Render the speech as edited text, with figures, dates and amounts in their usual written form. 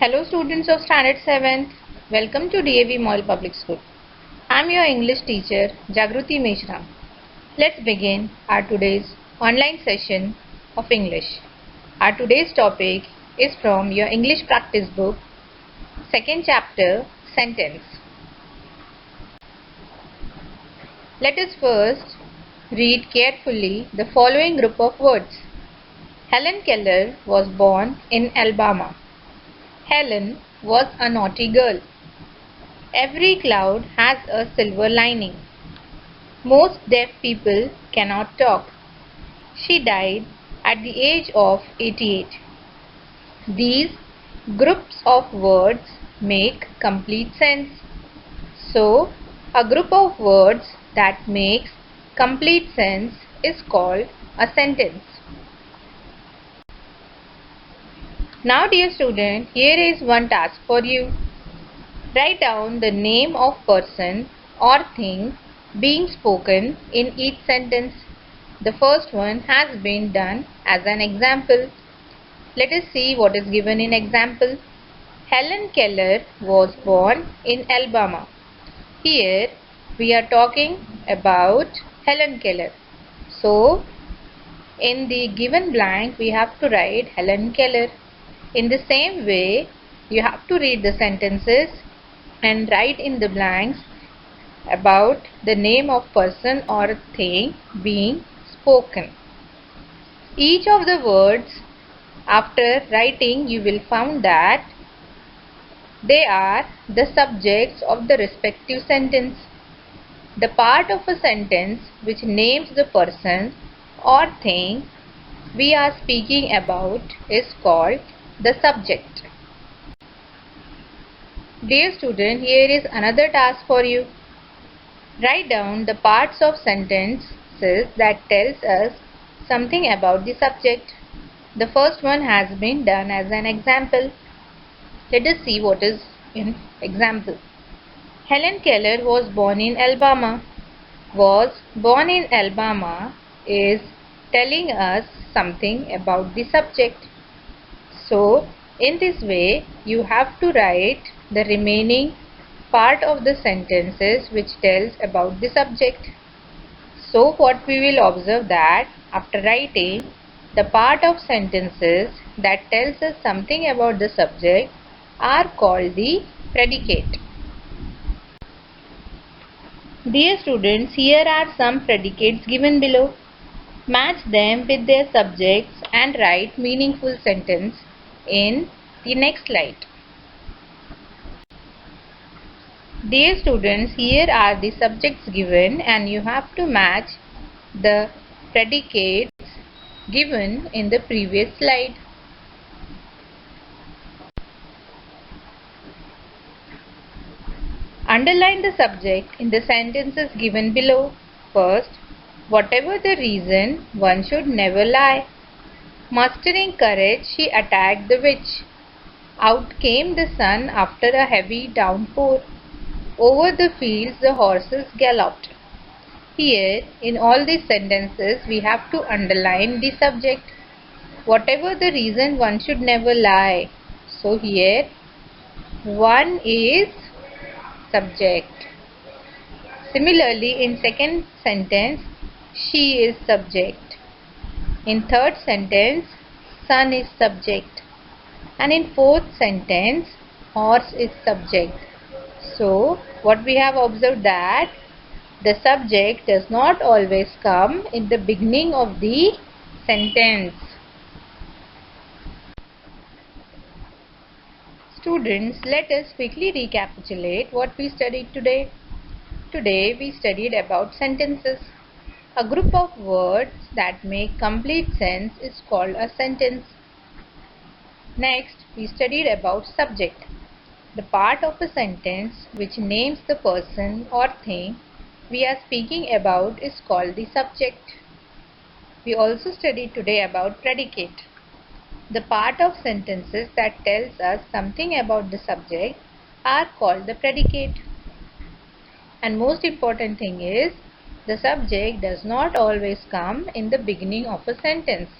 Hello students of Standard 7th. Welcome to DAV Model Public School. I am your English teacher Jagruti Mishra. Let's begin our today's online session of English. Our today's topic is from your English practice book, second chapter, Sentence. Let us first read carefully the following group of words. Helen Keller was born in Alabama. Helen was a naughty girl. Every cloud has a silver lining. Most deaf people cannot talk. She died at the age of 88. These groups of words make complete sense. So, a group of words that makes complete sense is called a sentence. Now dear student, here is one task for you. Write down the name of person or thing being spoken in each sentence. The first one has been done as an example. Let us see what is given in example. Helen Keller was born in Alabama. Here we are talking about Helen Keller. So, in the given blank we have to write Helen Keller. In the same way, you have to read the sentences and write in the blanks about the name of person or thing being spoken. Each of the words after writing you will find that they are the subjects of the respective sentence. The part of a sentence which names the person or thing we are speaking about is called the subject. Dear student, here is another task for you. Write down the parts of sentences that tells us something about the subject. The first one has been done as an example. Let us see what is in example. Helen Keller was born in Alabama. Was born in Alabama is telling us something about the subject. So, in this way, you have to write the remaining part of the sentences which tells about the subject. So, what we will observe that after writing the part of sentences that tells us something about the subject are called the predicate. Dear students, here are some predicates given below. Match them with their subjects and write meaningful sentence in the next slide. Dear students, here are the subjects given and you have to match the predicates given in the previous slide. Underline the subject in the sentences given below. First, whatever the reason, one should never lie. Mustering courage, she attacked the witch. Out came the sun after a heavy downpour. Over the fields the horses galloped. Here, in all these sentences, we have to underline the subject. Whatever the reason, one should never lie. So here, one is subject. Similarly, in second sentence, she is subject. In third sentence, sun is subject. And in fourth sentence, horse is subject. So, what we have observed that the subject does not always come in the beginning of the sentence. Students, let us quickly recapitulate what we studied today. Today, we studied about sentences. A group of words that make complete sense is called a sentence. Next, we studied about subject. The part of a sentence which names the person or thing we are speaking about is called the subject. We also studied today about predicate. The part of sentences that tells us something about the subject are called the predicate. And most important thing is, the subject does not always come in the beginning of a sentence.